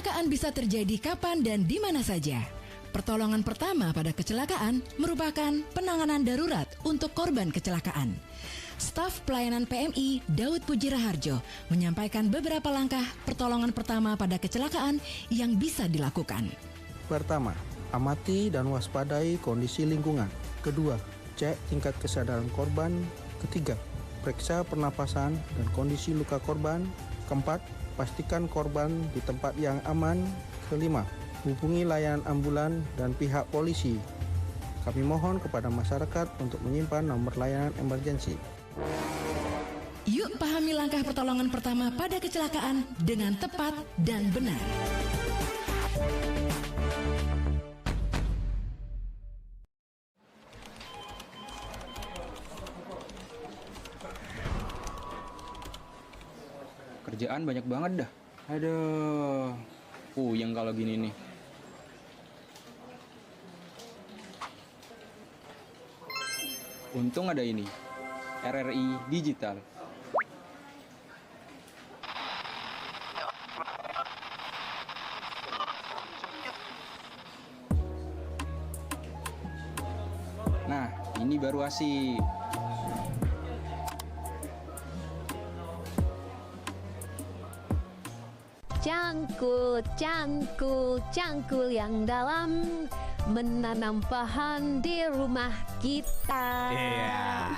Kecelakaan bisa terjadi kapan dan di mana saja. Pertolongan pertama pada kecelakaan merupakan penanganan darurat untuk korban kecelakaan. Staf pelayanan PMI Daud Puji Raharjo menyampaikan beberapa langkah pertolongan pertama pada kecelakaan yang bisa dilakukan. Pertama, amati dan waspadai kondisi lingkungan. Kedua, cek tingkat kesadaran korban. Ketiga, periksa pernapasan dan kondisi luka korban. Keempat, pastikan korban di tempat yang aman. Kelima, hubungi layanan ambulan dan pihak polisi. Kami mohon kepada masyarakat untuk menyimpan nomor layanan emergensi. Yuk pahami langkah pertolongan pertama pada kecelakaan dengan tepat dan benar. Kerjaan banyak banget dah. Aduh, puyeng kalau gini nih. Untung ada ini, RRI Digital. Nah, ini baru asik. Cangkul, cangkul, cangkul yang dalam, menanam pohon di rumah kita. Iya,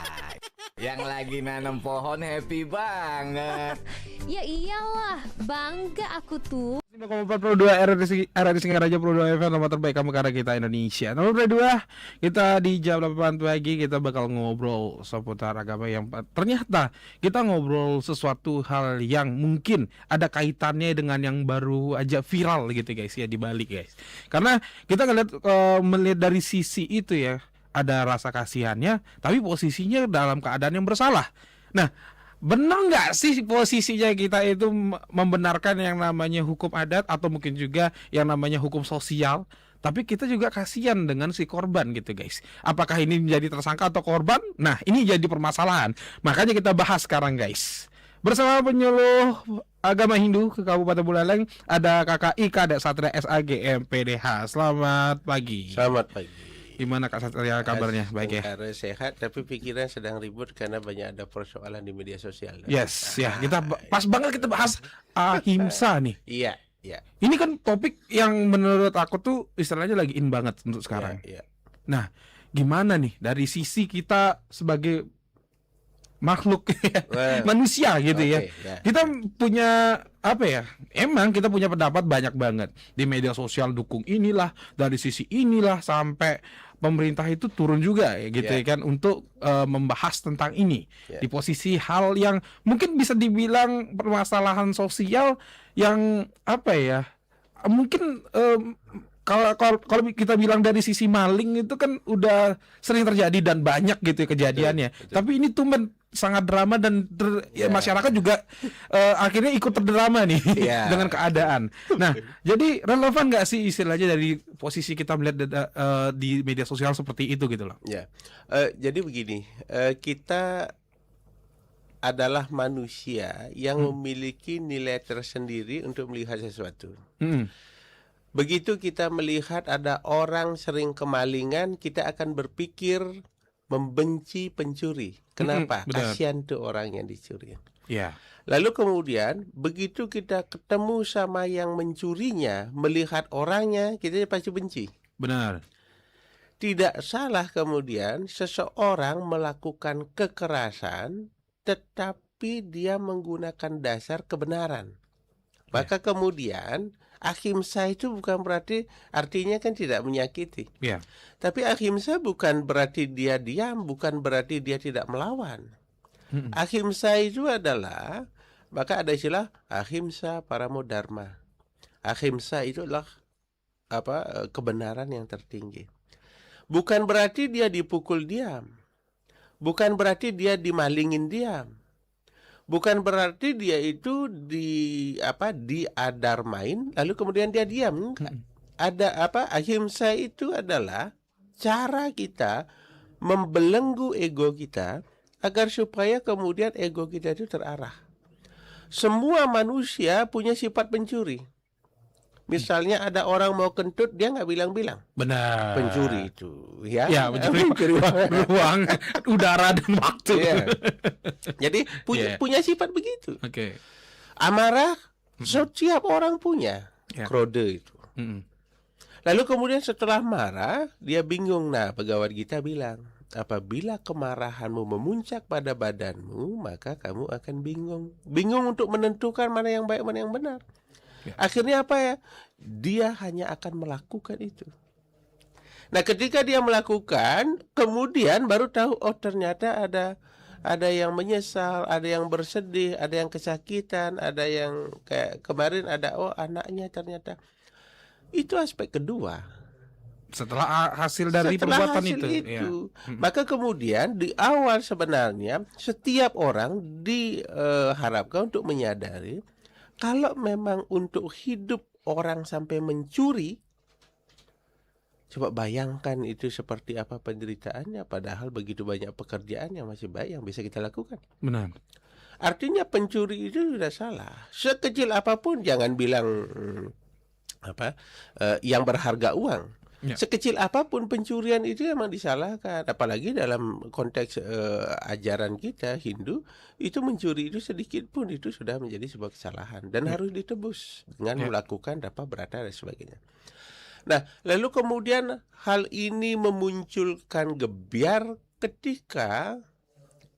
yang lagi nanam pohon happy banget. Ya iyalah, bangga aku tuh. 5,42 RRI Singaraja Pro 2 FM, nomor terbaik kamu karena kita Indonesia. Nomor 2, kita di jam 8 pagi kita bakal ngobrol seputar agama yang ternyata kita ngobrol sesuatu hal yang mungkin ada kaitannya dengan yang baru aja viral gitu guys ya, di Bali guys. Karena kita melihat dari sisi itu ya, ada rasa kasihannya tapi posisinya dalam keadaan yang bersalah. Nah, benar nggak sih posisinya kita itu membenarkan yang namanya hukum adat atau mungkin juga yang namanya hukum sosial? Tapi kita juga kasihan dengan si korban gitu guys. Apakah ini menjadi tersangka atau korban? Nah, ini jadi permasalahan. Makanya kita bahas sekarang guys. Bersama penyuluh agama Hindu ke Kabupaten Buleleng ada Kakak Ika Dek Satria SAG MPDH. Selamat pagi. Selamat pagi. Gimana Kak Satria kabarnya? Baik ya? Sehat, tapi pikiran sedang ribut karena banyak ada persoalan di media sosial. Yes, ya kita pas banget kita bahas ahimsa nih. Iya, iya. Ini kan topik yang menurut aku tuh istilahnya lagi in banget untuk sekarang. Iya. Nah, gimana nih dari sisi kita sebagai makhluk manusia gitu ya. Kita punya apa ya? Emang kita punya pendapat banyak banget di media sosial, dukung inilah, dari sisi inilah, sampai pemerintah itu turun juga ya gitu ya kan untuk membahas tentang ini di posisi hal yang mungkin bisa dibilang permasalahan sosial yang apa ya? Mungkin kalau kita bilang dari sisi maling itu kan udah sering terjadi dan banyak gitu ya kejadiannya. Betul. Tapi ini tuh sangat drama dan masyarakat juga akhirnya ikut terdrama nih dengan keadaan. Nah, jadi relevan nggak sih istilahnya dari posisi kita melihat di media sosial seperti itu gitu loh? Ya, jadi begini, kita adalah manusia yang memiliki nilai tersendiri untuk melihat sesuatu. Begitu kita melihat ada orang sering kemalingan, kita akan berpikir membenci pencuri. Kenapa? Kasihan tuh orang yang dicuri. Yeah. Lalu kemudian begitu kita ketemu sama yang mencurinya, melihat orangnya, kita pasti benci. Benar. Tidak salah kemudian seseorang melakukan kekerasan, tetapi dia menggunakan dasar kebenaran. Maka kemudian ahimsa itu bukan berarti artinya kan tidak menyakiti. Tapi ahimsa bukan berarti dia diam, bukan berarti dia tidak melawan. Ahimsa itu adalah, maka ada istilah ahimsa paramo dharma. Ahimsa itu adalah kebenaran yang tertinggi. Bukan berarti dia dipukul diam. Bukan berarti dia dimalingin diam. Bukan berarti dia itu diadarmain lalu kemudian dia diam. Ada ahimsa itu adalah cara kita membelenggu ego kita agar supaya kemudian ego kita itu terarah. Semua manusia punya sifat pencuri. Misalnya ada orang mau kentut, dia nggak bilang-bilang. Benar. Pencuri itu, ya. Ya, mencuri ruang, udara dan waktu. Iya. Jadi Iya. punya sifat begitu. Oke. Amarah setiap orang punya. Ya. Krode itu. Mm-mm. Lalu kemudian setelah marah, dia bingung. Nah, pegawai kita bilang, apabila kemarahanmu memuncak pada badanmu, maka kamu akan bingung. Bingung untuk menentukan mana yang baik, mana yang benar. Ya. Akhirnya apa ya? Dia hanya akan melakukan itu. Nah, ketika dia melakukan, kemudian baru tahu, oh ternyata ada yang menyesal, ada yang bersedih, ada yang kesakitan, ada yang kayak kemarin ada, oh anaknya ternyata. Itu aspek kedua. Setelah hasil dari Setelah perbuatan hasil itu. Ya. Maka kemudian di awal sebenarnya setiap orang diharapkan untuk menyadari kalau memang untuk hidup orang sampai mencuri, coba bayangkan itu seperti apa penderitaannya, padahal begitu banyak pekerjaan yang masih baik yang bisa kita lakukan. Benar. Artinya pencuri itu sudah salah. Sekecil apapun, jangan bilang yang berharga uang. Ya. Sekecil apapun pencurian itu memang disalahkan. Apalagi dalam konteks ajaran kita Hindu, itu mencuri itu sedikit pun itu sudah menjadi sebuah kesalahan dan harus ditebus dengan melakukan dapat berata dan sebagainya. Nah, lalu kemudian hal ini memunculkan gebiar ketika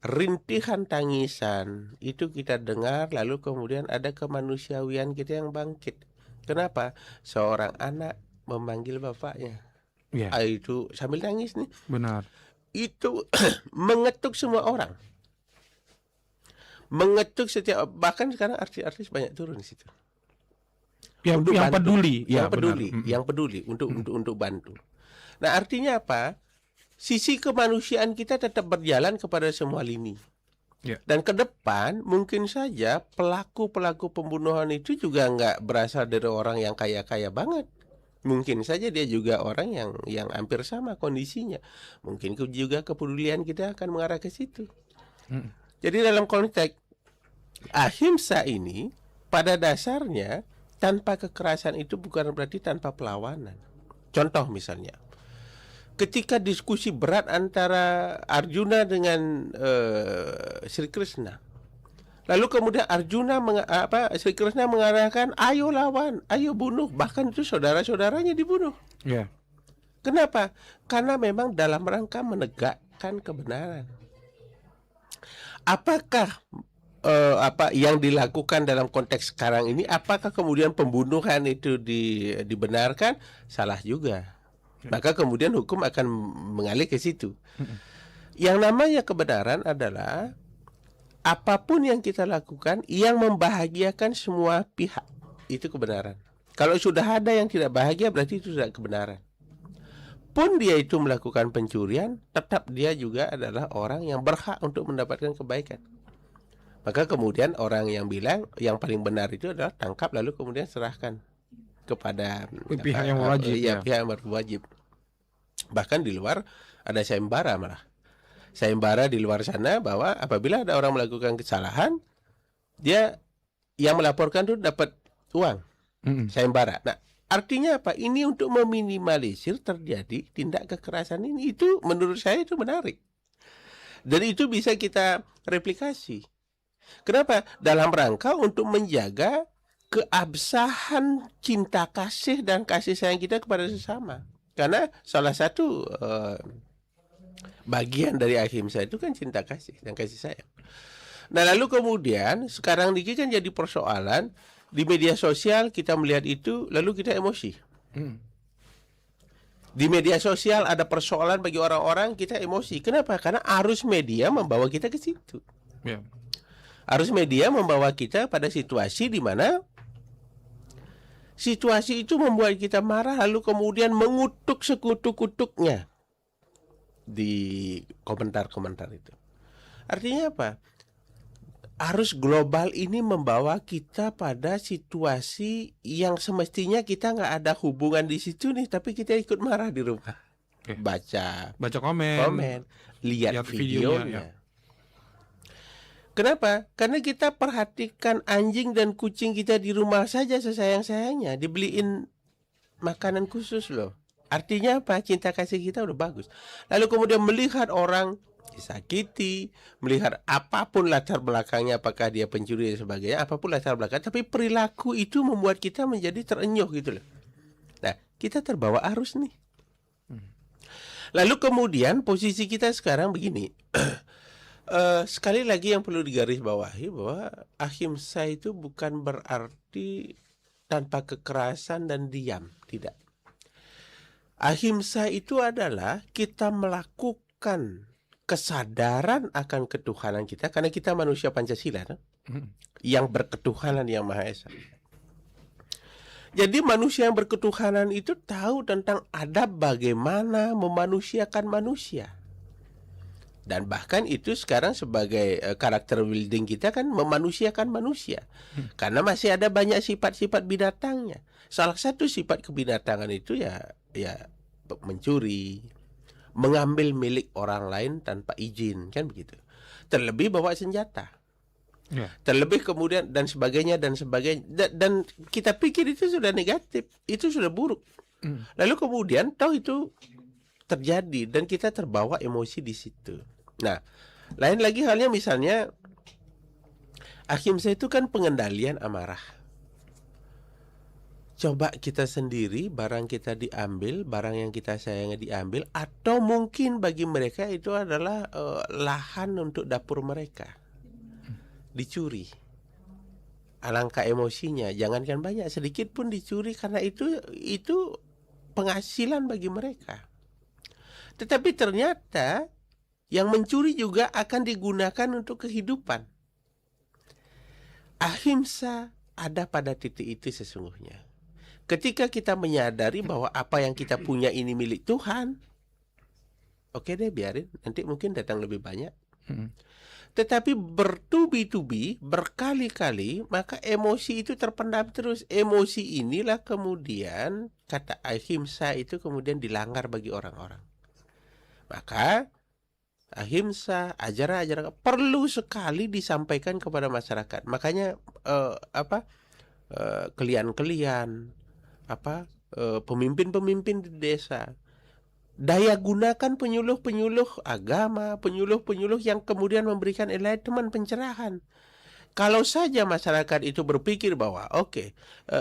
rintihan tangisan itu kita dengar, lalu kemudian ada kemanusiawian kita yang bangkit. Kenapa? Seorang anak memanggil bapaknya. Ya. Itu sambil nangis nih. Benar. Itu mengetuk semua orang. Mengetuk setiap, bahkan sekarang artis-artis banyak turun di situ. Yang bantu. peduli, yang ya, peduli, benar. yang peduli untuk bantu. Nah, artinya apa? Sisi kemanusiaan kita tetap berjalan kepada semua lini. Ya. Dan ke depan mungkin saja pelaku-pelaku pembunuhan itu juga nggak berasal dari orang yang kaya-kaya banget. Mungkin saja dia juga orang yang hampir sama kondisinya. Mungkin juga kepedulian kita akan mengarah ke situ. Jadi dalam konteks ahimsa ini pada dasarnya tanpa kekerasan itu bukan berarti tanpa perlawanan. Contoh misalnya, ketika diskusi berat antara Arjuna dengan Sri Krishna, lalu kemudian Sri Krishna mengarahkan, ayo lawan, ayo bunuh, bahkan itu saudara-saudaranya dibunuh. Ya. Kenapa? Karena memang dalam rangka menegakkan kebenaran. Apakah yang dilakukan dalam konteks sekarang ini, apakah kemudian pembunuhan itu dibenarkan? Salah juga. Maka kemudian hukum akan mengalih ke situ. Yang namanya kebenaran adalah apapun yang kita lakukan yang membahagiakan semua pihak, itu kebenaran. Kalau sudah ada yang tidak bahagia, berarti itu tidak kebenaran. Pun dia itu melakukan pencurian, tetap dia juga adalah orang yang berhak untuk mendapatkan kebaikan. Maka kemudian orang yang bilang yang paling benar itu adalah tangkap lalu kemudian serahkan kepada pihak yang wajib. Pihak yang berwajib. Bahkan di luar ada sayembara malah. Sayembara di luar sana bahwa apabila ada orang melakukan kesalahan, dia yang melaporkan itu dapat uang. Sayembara. Nah, artinya apa? Ini untuk meminimalisir terjadi tindak kekerasan ini. Itu menurut saya itu menarik. Dan itu bisa kita replikasi. Kenapa? Dalam rangka untuk menjaga keabsahan cinta kasih dan kasih sayang kita kepada sesama. Karena salah satu bagian dari ahimsa itu kan cinta kasih dan kasih sayang. Nah, lalu kemudian sekarang ini kan jadi persoalan di media sosial, kita melihat itu lalu kita emosi. Di media sosial ada persoalan bagi orang-orang, kita emosi. Kenapa? Karena arus media membawa kita ke situ. Ya. Arus media membawa kita pada situasi di mana situasi itu membuat kita marah, lalu kemudian mengutuk sekutu-kutuknya di komentar-komentar itu. Artinya apa? Arus global ini membawa kita pada situasi yang semestinya kita nggak ada hubungan di situ nih, tapi kita ikut marah di rumah. Baca komen, lihat videonya. Kenapa? Karena kita perhatikan anjing dan kucing kita di rumah saja sesayang-sayangnya, dibeliin makanan khusus loh. Artinya apa? Cinta kasih kita udah bagus. Lalu kemudian melihat orang disakiti, melihat apapun latar belakangnya, apakah dia pencuri dan sebagainya, apapun latar belakang, tapi perilaku itu membuat kita menjadi terenyuh gitu loh. Nah, kita terbawa arus nih. Lalu kemudian posisi kita sekarang begini. Sekali lagi yang perlu digarisbawahi bahwa ahimsa itu bukan berarti tanpa kekerasan dan diam, tidak. Ahimsa itu adalah kita melakukan kesadaran akan ketuhanan kita, karena kita manusia Pancasila yang berketuhanan yang Maha Esa. Jadi manusia yang berketuhanan itu tahu tentang adab bagaimana memanusiakan manusia. Dan bahkan itu sekarang sebagai karakter building kita kan memanusiakan manusia. Karena masih ada banyak sifat-sifat binatangnya. Salah satu sifat kebinatangan itu ya mencuri, mengambil milik orang lain tanpa izin, kan begitu. Terlebih bawa senjata. Terlebih kemudian dan sebagainya. Dan kita pikir itu sudah negatif, itu sudah buruk. Lalu kemudian tahu itu terjadi dan kita terbawa emosi di situ. Nah, lain lagi halnya misalnya ahimsa itu kan pengendalian amarah. Coba kita sendiri, barang kita diambil, barang yang kita sayangi diambil, atau mungkin bagi mereka itu adalah lahan untuk dapur mereka, dicuri. Alangkah emosinya, jangankan banyak, sedikit pun dicuri, karena itu penghasilan bagi mereka. Tetapi ternyata yang mencuri juga akan digunakan untuk kehidupan. Ahimsa ada pada titik itu sesungguhnya. Ketika kita menyadari bahwa apa yang kita punya ini milik Tuhan, oke deh biarin, nanti mungkin datang lebih banyak. Tetapi bertubi-tubi, berkali-kali, maka emosi itu terpendam terus. Emosi inilah kemudian, kata ahimsa itu kemudian dilanggar bagi orang-orang. Maka ahimsa, ajaran-ajaran perlu sekali disampaikan kepada masyarakat. Makanya kalian-kalian, pemimpin-pemimpin di desa, daya gunakan penyuluh-penyuluh agama, penyuluh-penyuluh yang kemudian memberikan enlightenment, pencerahan. Kalau saja masyarakat itu berpikir bahwa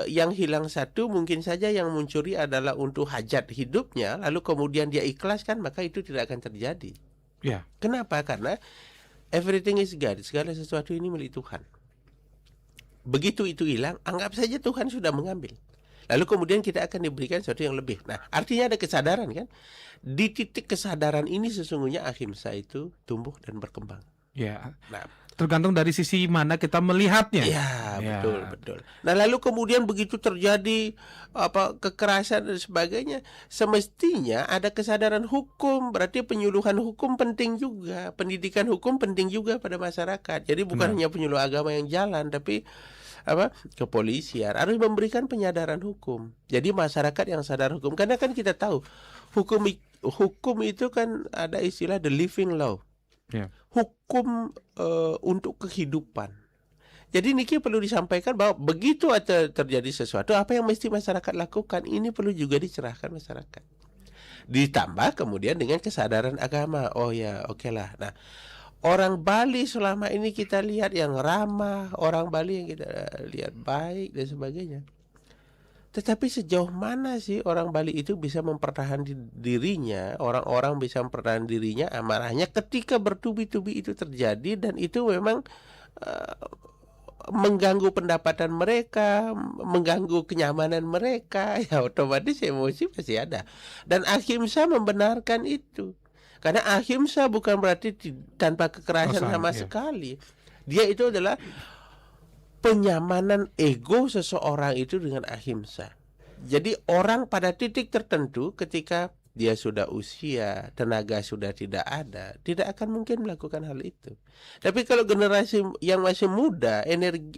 yang hilang satu mungkin saja yang mencuri adalah untuk hajat hidupnya, lalu kemudian dia ikhlaskan, maka itu tidak akan terjadi. Kenapa? Karena everything is God, segala sesuatu ini milik Tuhan. Begitu itu hilang, anggap saja Tuhan sudah mengambil. Lalu kemudian kita akan diberikan sesuatu yang lebih. Nah, artinya ada kesadaran kan? Di titik kesadaran ini sesungguhnya ahimsa itu tumbuh dan berkembang. Nah, tergantung dari sisi mana kita melihatnya. Betul. Nah, lalu kemudian begitu terjadi kekerasan dan sebagainya, semestinya ada kesadaran hukum. Berarti penyuluhan hukum penting juga, pendidikan hukum penting juga pada masyarakat. Jadi bukan hanya penyuluh agama yang jalan, tapi kepolisian harus memberikan penyadaran hukum. Jadi masyarakat yang sadar hukum, karena kan kita tahu hukum itu kan ada istilah the living law. Hukum untuk kehidupan. Jadi niki perlu disampaikan bahwa begitu ada terjadi sesuatu, apa yang mesti masyarakat lakukan, ini perlu juga dicerahkan masyarakat. Ditambah kemudian dengan kesadaran agama. Lah. Nah, orang Bali selama ini kita lihat yang ramah, orang Bali yang kita lihat baik dan sebagainya. Tetapi sejauh mana sih orang Bali itu bisa mempertahankan dirinya, orang-orang bisa mempertahankan dirinya, amarahnya ketika bertubi-tubi itu terjadi, dan itu memang mengganggu pendapatan mereka, mengganggu kenyamanan mereka, ya otomatis emosi pasti ada. Dan ahimsa membenarkan itu. Karena ahimsa bukan berarti tanpa kekerasan sama sekali. Dia itu adalah penyamanan ego seseorang itu dengan ahimsa. Jadi orang pada titik tertentu ketika dia sudah usia, tenaga sudah tidak ada, tidak akan mungkin melakukan hal itu. Tapi kalau generasi yang masih muda,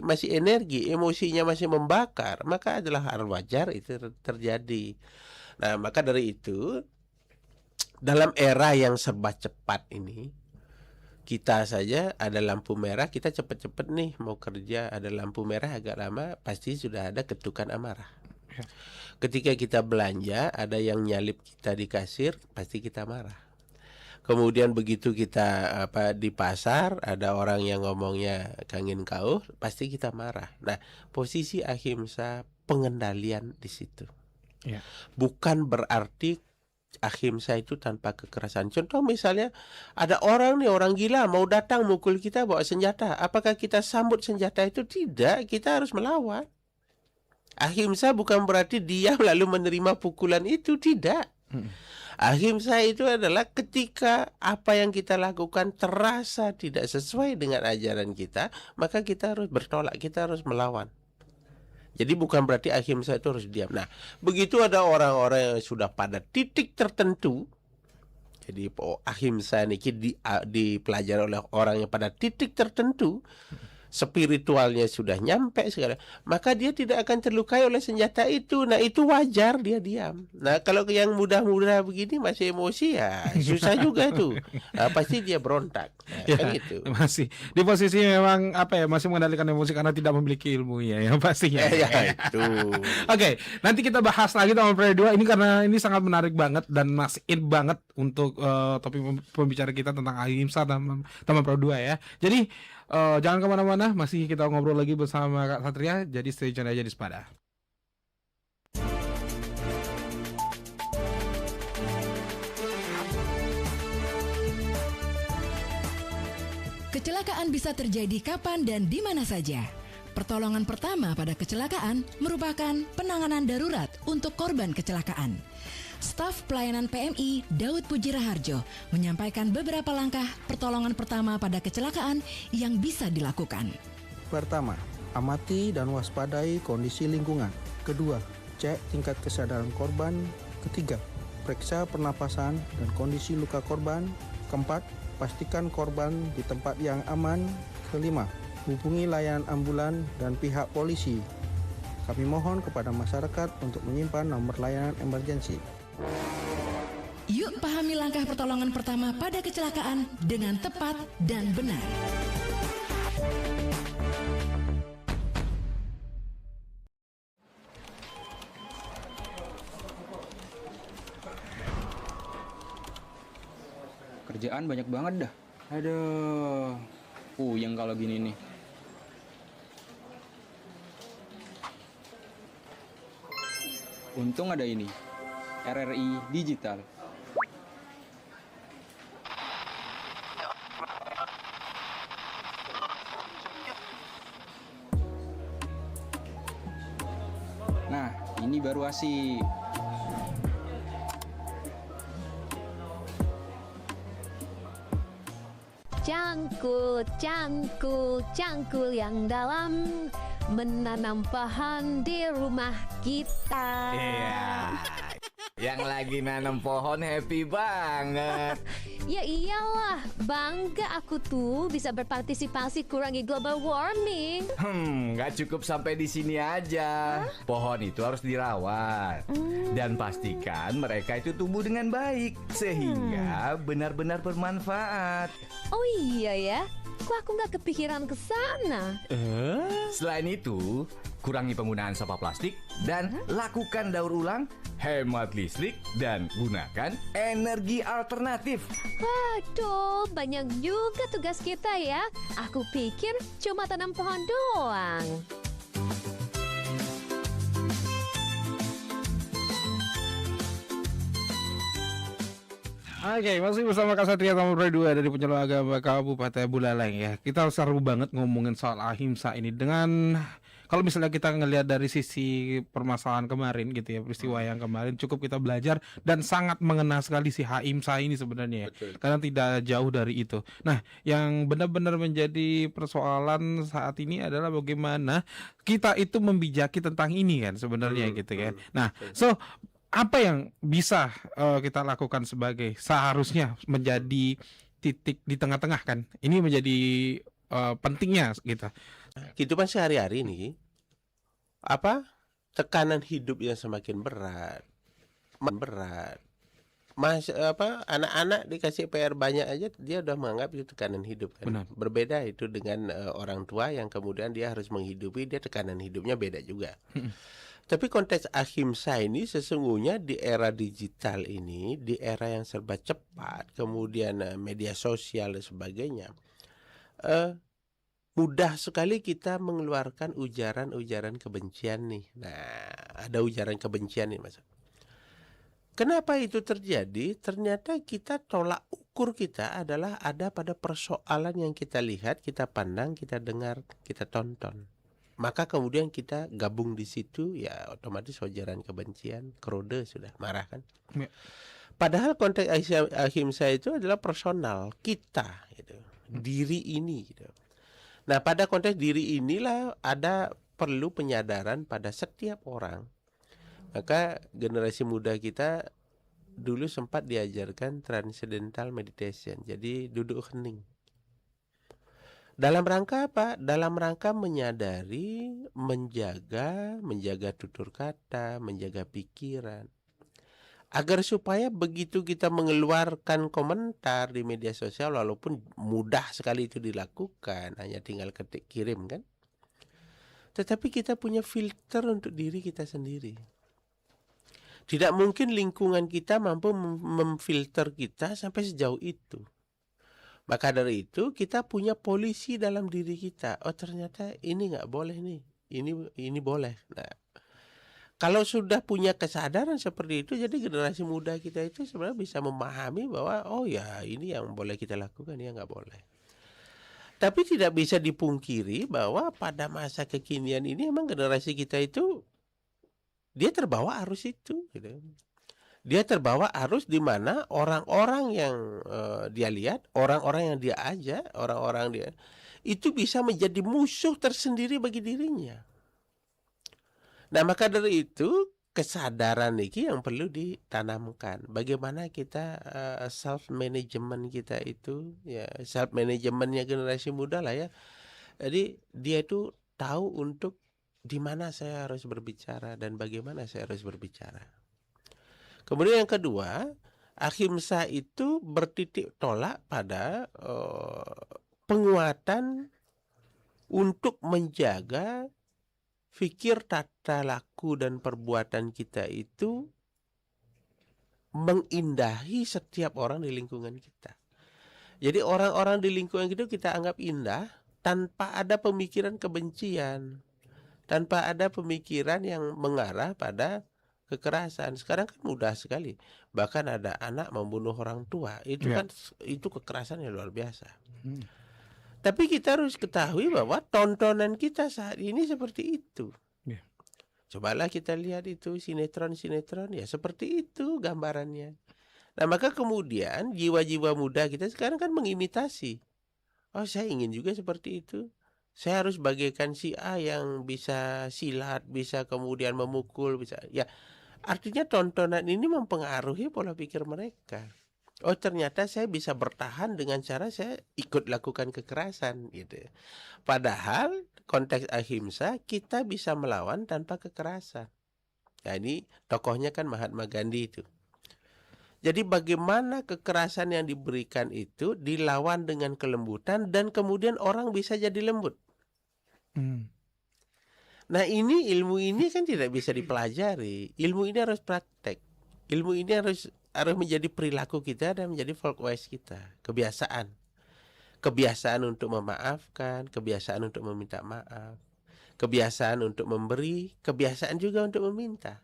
masih energi, emosinya masih membakar, maka adalah hal wajar itu terjadi. Nah, maka dari itu dalam era yang serba cepat ini, Kita saja ada lampu merah, kita cepet-cepet nih mau kerja, ada lampu merah agak lama, pasti sudah ada ketukan amarah. Ketika kita belanja, ada yang nyalip kita di kasir, pasti kita marah. Kemudian begitu kita di pasar, ada orang yang ngomongnya kangin kau, pasti kita marah. Nah, posisi ahimsa pengendalian di situ. Ya. Bukan berarti ahimsa itu tanpa kekerasan. Contoh misalnya ada orang gila mau datang mukul kita bawa senjata. Apakah kita sambut senjata itu? Tidak, kita harus melawan. Ahimsa bukan berarti diam lalu menerima pukulan itu, tidak. Ahimsa itu adalah ketika apa yang kita lakukan terasa tidak sesuai dengan ajaran kita, maka kita harus bertolak, kita harus melawan. Jadi bukan berarti ahimsa itu harus diam. Nah, begitu ada orang-orang yang sudah pada titik tertentu, jadi ahimsa ini dipelajari oleh orang yang pada titik tertentu, spiritualnya sudah nyampe segala, maka dia tidak akan terlukai oleh senjata itu. Nah, itu wajar dia diam. Nah, kalau yang muda-muda begini masih emosi ya susah juga itu. Nah, pasti dia berontak. Nah, Ya, kan gitu. masih di posisi memang masih mengendalikan emosi karena tidak memiliki ilmu ya, yang pastinya. Ya itu. Oke, nanti kita bahas lagi Taman Perahu 2 ini karena ini sangat menarik banget dan masih in banget untuk topik pembicara kita tentang ahimsa Taman Perahu 2 ya. Jadi jangan kemana-mana, masih kita ngobrol lagi bersama Kak Satria. Jadi stay tune aja di Sepada. Kecelakaan bisa terjadi kapan dan di mana saja. Pertolongan pertama pada kecelakaan merupakan penanganan darurat untuk korban kecelakaan. Staf pelayanan PMI Daud Puji Raharjo menyampaikan beberapa langkah pertolongan pertama pada kecelakaan yang bisa dilakukan. Pertama, amati dan waspadai kondisi lingkungan. Kedua, cek tingkat kesadaran korban. Ketiga, periksa pernapasan dan kondisi luka korban. Keempat, pastikan korban di tempat yang aman. Kelima, hubungi layanan ambulan dan pihak polisi. Kami mohon kepada masyarakat untuk menyimpan nomor layanan emergensi. Yuk pahami langkah pertolongan pertama pada kecelakaan dengan tepat dan benar. Kerjaan banyak banget dah. Aduh, puyeng kalau gini nih. Untung ada ini, RRI Digital. Nah, ini baru asik. Cangkul, cangkul, cangkul yang dalam, menanam pohon di rumah kita. Iya. Yang lagi nanam pohon happy banget. Ya iyalah, bangga aku tuh bisa berpartisipasi kurangi global warming. Nggak cukup sampai di sini aja. Pohon itu harus dirawat dan pastikan mereka itu tumbuh dengan baik sehingga benar-benar bermanfaat. Oh iya ya, kok aku nggak kepikiran ke sana? Selain itu, kurangi penggunaan sampah plastik dan lakukan daur ulang, hemat listrik dan gunakan energi alternatif. Waduh, banyak juga tugas kita ya. Aku pikir cuma tanam pohon doang. Oke, masih bersama Kak Satria Taman Perahu 2 dari Penyeluruh Agama Kabupaten Buleleng ya. Kita seru banget ngomongin soal ahimsa ini dengan kalau misalnya kita ngelihat dari sisi permasalahan kemarin gitu ya, peristiwa yang kemarin cukup kita belajar dan sangat mengena sekali si ahimsa ini sebenarnya ya. Karena tidak jauh dari itu. Nah, yang benar-benar menjadi persoalan saat ini adalah bagaimana kita itu membijaki tentang ini kan sebenarnya gitu kan. Nah, apa yang bisa kita lakukan sebagai seharusnya menjadi titik di tengah-tengah kan? Ini menjadi pentingnya gitu. Kehidupan sehari-hari nih, tekanan hidup yang semakin berat, anak-anak dikasih PR banyak aja dia udah menganggap itu tekanan hidup kan. Benar. Berbeda itu dengan orang tua yang kemudian dia harus menghidupi, dia tekanan hidupnya beda juga. Tapi konteks ahimsa ini sesungguhnya di era digital ini, di era yang serba cepat, kemudian media sosial dan sebagainya, mudah sekali kita mengeluarkan ujaran-ujaran kebencian nih. Nah, ada ujaran kebencian nih Mas. Kenapa itu terjadi? Ternyata kita tolak ukur kita adalah ada pada persoalan yang kita lihat, kita pandang, kita dengar, kita tonton. Maka kemudian kita gabung di situ, ya otomatis ujaran kebencian, kerode sudah marah kan. Ya. Padahal konteks ahimsa itu adalah personal kita, gitu. Diri ini. Gitu. Nah pada konteks diri inilah ada perlu penyadaran pada setiap orang. Maka generasi muda kita dulu sempat diajarkan transcendental meditation. Jadi duduk hening. Dalam rangka apa? Dalam rangka menyadari, menjaga tutur kata, menjaga pikiran. Agar supaya begitu kita mengeluarkan komentar di media sosial, walaupun mudah sekali itu dilakukan, hanya tinggal ketik kirim kan. Tetapi kita punya filter untuk diri kita sendiri. Tidak mungkin lingkungan kita mampu memfilter kita sampai sejauh itu. Maka dari itu kita punya polisi dalam diri kita. Oh ternyata ini nggak boleh nih, ini boleh. Nah, kalau sudah punya kesadaran seperti itu, jadi generasi muda kita itu sebenarnya bisa memahami bahwa oh ya ini yang boleh kita lakukan, ya nggak boleh. Tapi tidak bisa dipungkiri bahwa pada masa kekinian ini emang generasi kita itu dia terbawa arus itu, gitu. Dia terbawa arus di mana orang-orang yang dia lihat, orang-orang yang dia ajak, orang-orang dia itu bisa menjadi musuh tersendiri bagi dirinya. Nah maka dari itu kesadaran ini yang perlu ditanamkan. Bagaimana kita self management kita itu, ya self managementnya generasi muda lah ya. Jadi dia itu tahu untuk di mana saya harus berbicara dan bagaimana saya harus berbicara. Kemudian yang kedua, ahimsa itu bertitik tolak pada penguatan untuk menjaga fikir, tata laku dan perbuatan kita itu mengindahi setiap orang di lingkungan kita. Jadi orang-orang di lingkungan kita anggap indah tanpa ada pemikiran kebencian, tanpa ada pemikiran yang mengarah pada kekerasan. Sekarang kan mudah sekali. Bahkan ada anak membunuh orang tua. Itu kan itu kekerasan yang luar biasa. Tapi kita harus ketahui bahwa tontonan kita saat ini seperti itu. Cobalah kita lihat itu sinetron-sinetron, ya seperti itu gambarannya. Nah maka kemudian jiwa-jiwa muda kita sekarang kan mengimitasi. Oh saya ingin juga seperti itu. Saya harus bagaikan si A yang bisa silat, bisa kemudian memukul, bisa. Ya, artinya tontonan ini mempengaruhi pola pikir mereka. Oh ternyata saya bisa bertahan dengan cara saya ikut lakukan kekerasan gitu. Padahal konteks ahimsa kita bisa melawan tanpa kekerasan. Nah ini tokohnya kan Mahatma Gandhi itu. Jadi bagaimana kekerasan yang diberikan itu dilawan dengan kelembutan dan kemudian orang bisa jadi lembut. Nah ini ilmu ini kan tidak bisa dipelajari. Ilmu ini harus praktek. Ilmu ini harus menjadi perilaku kita dan menjadi folkways kita. Kebiasaan. Kebiasaan untuk memaafkan, kebiasaan untuk meminta maaf, kebiasaan untuk memberi, kebiasaan juga untuk meminta.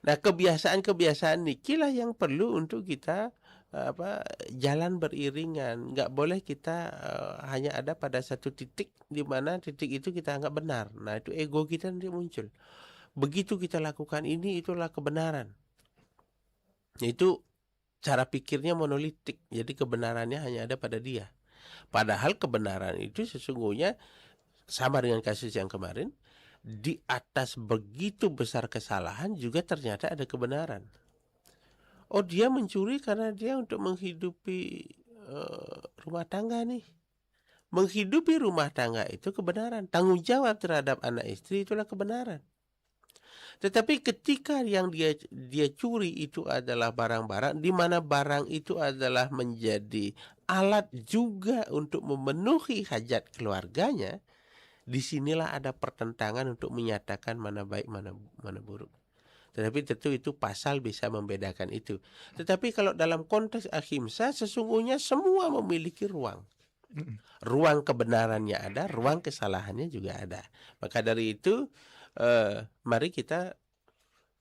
Nah kebiasaan-kebiasaan inilah yang perlu untuk kita jalan beriringan. Nggak boleh kita hanya ada pada satu titik di mana titik itu kita anggap benar. Nah itu ego kita nanti muncul. Begitu kita lakukan ini, itulah kebenaran. Itu cara pikirnya monolitik. Jadi kebenarannya hanya ada pada dia. Padahal kebenaran itu sesungguhnya sama dengan kasus yang kemarin. Di atas begitu besar kesalahan juga ternyata ada kebenaran. Oh dia mencuri karena dia untuk menghidupi rumah tangga nih. Menghidupi rumah tangga itu kebenaran. Tanggung jawab terhadap anak istri itulah kebenaran. Tetapi ketika yang dia curi itu adalah barang-barang, di mana barang itu adalah menjadi alat juga untuk memenuhi hajat keluarganya, disinilah ada pertentangan untuk menyatakan mana baik mana buruk. Tetapi tentu itu pasal bisa membedakan itu. Tetapi kalau dalam konteks ahimsa, sesungguhnya semua memiliki ruang. Ruang kebenarannya ada, ruang kesalahannya juga ada. Maka dari itu, mari kita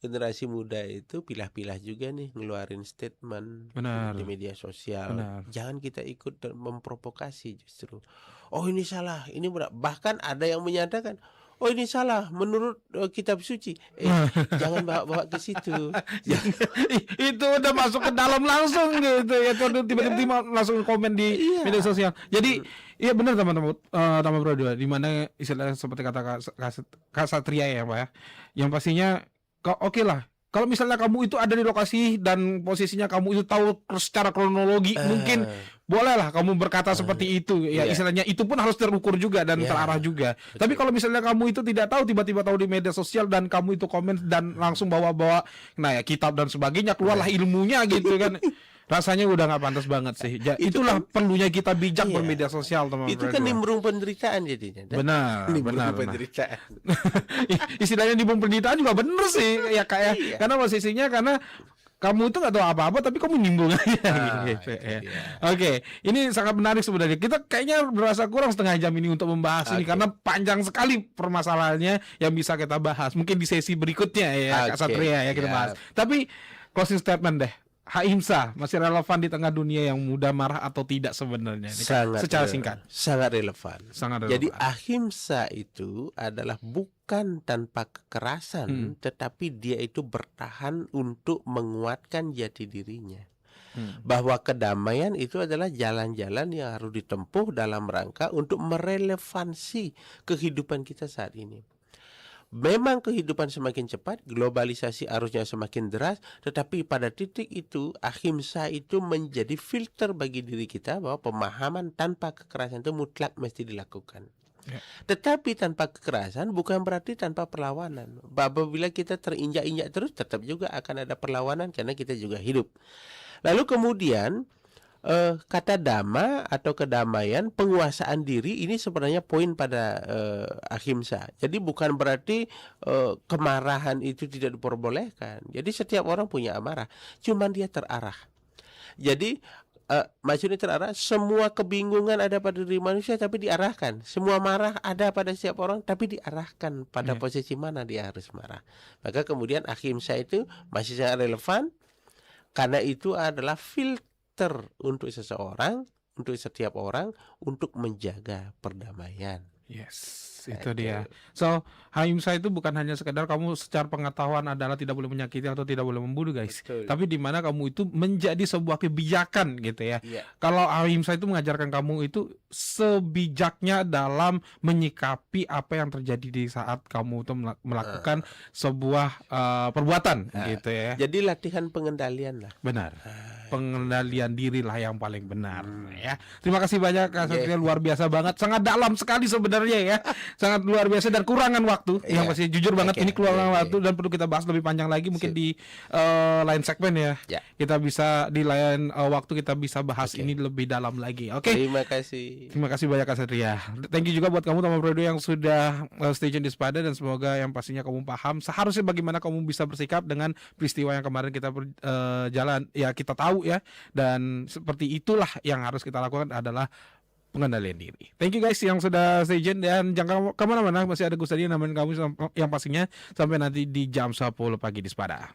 generasi muda itu pilah-pilah juga nih ngeluarin statement Benar. di media sosial. Benar. Jangan kita ikut dan memprovokasi justru. Oh ini salah, ini benar. Bahkan ada yang menyatakan, oh ini salah menurut kitab suci. Jangan bawa ke situ. Itu udah masuk ke dalam langsung gitu ya, tiba-tiba langsung komen di media sosial. Jadi iya benar teman-teman, teman Bro Dua, di mana istilahnya seperti kata Kak Satria ya Pak ya, yang pastinya oke lah. Kalau misalnya kamu itu ada di lokasi dan posisinya kamu itu tahu secara kronologi, mungkin bolehlah kamu berkata seperti itu. Ya istilahnya itu pun harus terukur juga dan terarah juga. Betul. Tapi kalau misalnya kamu itu tidak tahu, tiba-tiba tahu di media sosial dan kamu itu komen dan langsung bawa-bawa, nah ya kitab dan sebagainya, keluarlah ilmunya gitu kan. Rasanya udah nggak pantas banget sih. Itulah perlunya kita bijak bermedia sosial, teman-teman. Itu kan nimbrung penderitaan jadinya. Benar, benar. Penderitaan. Istilahnya nimbrung penderitaan juga bener sih ya Kak ya. Karena posisinya kamu itu nggak tahu apa-apa tapi kamu nimbrung aja gitu ya. Oke, ini sangat menarik sebenarnya. Kita kayaknya berasa kurang setengah jam ini untuk membahas ini karena panjang sekali permasalahannya yang bisa kita bahas. Mungkin di sesi berikutnya ya Kak Satria ya kita bahas. Tapi closing statement deh. Ahimsa masih relevan di tengah dunia yang mudah marah atau tidak sebenarnya? Secara singkat. Sangat relevan. Jadi relevan. ahimsa itu adalah bukan tanpa kekerasan, tetapi dia itu bertahan untuk menguatkan jati dirinya. Bahwa kedamaian itu adalah jalan-jalan yang harus ditempuh dalam rangka untuk merelevansi kehidupan kita saat ini. Memang kehidupan semakin cepat, globalisasi arusnya semakin deras, tetapi pada titik itu ahimsa itu menjadi filter bagi diri kita bahwa pemahaman tanpa kekerasan itu mutlak mesti dilakukan. Tetapi tanpa kekerasan bukan berarti tanpa perlawanan. Apabila kita terinjak-injak terus, tetap juga akan ada perlawanan karena kita juga hidup. Lalu kemudian kata dhamma atau kedamaian, penguasaan diri, ini sebenarnya poin pada ahimsa. Jadi bukan berarti kemarahan itu tidak diperbolehkan. Jadi setiap orang punya amarah, cuman dia terarah. Jadi maksudnya terarah, semua kebingungan ada pada diri manusia tapi diarahkan. Semua marah ada pada setiap orang tapi diarahkan pada posisi mana dia harus marah. Maka kemudian ahimsa itu masih sangat relevan karena itu adalah filter untuk seseorang, untuk setiap orang, untuk menjaga perdamaian. Yes, itu dia. So, ahimsa itu bukan hanya sekedar kamu secara pengetahuan adalah tidak boleh menyakiti atau tidak boleh membunuh, guys. Betul. Tapi di mana kamu itu menjadi sebuah kebijakan gitu ya. Kalau ahimsa itu mengajarkan kamu itu sebijaknya dalam menyikapi apa yang terjadi di saat kamu itu melakukan sebuah perbuatan gitu ya. Jadi latihan pengendalian lah. Benar. Pengendalian diri lah yang paling benar ya. Terima kasih banyak Kak Satria, luar biasa banget. Sangat dalam sekali sebenarnya ya. Sangat luar biasa dan kurangan waktu. Yang pasti jujur banget ini kurangan waktu dan perlu kita bahas lebih panjang lagi mungkin di lain segmen ya. Kita bisa di lain waktu kita bisa bahas ini lebih dalam lagi. Oke. Terima kasih. Terima kasih banyak Kak Satria. Thank you juga buat kamu teman Prodo yang sudah stay tune di Sepada, dan semoga yang pastinya kamu paham seharusnya bagaimana kamu bisa bersikap dengan peristiwa yang kemarin kita jalan ya, kita tahu ya, dan seperti itulah yang harus kita lakukan adalah pengendalian diri. Thank you guys yang sudah stay tune, dan jangan kemana-mana, masih ada Gustadi yang nemenin kamu yang pastinya sampai nanti di jam 10 pagi di Sepada.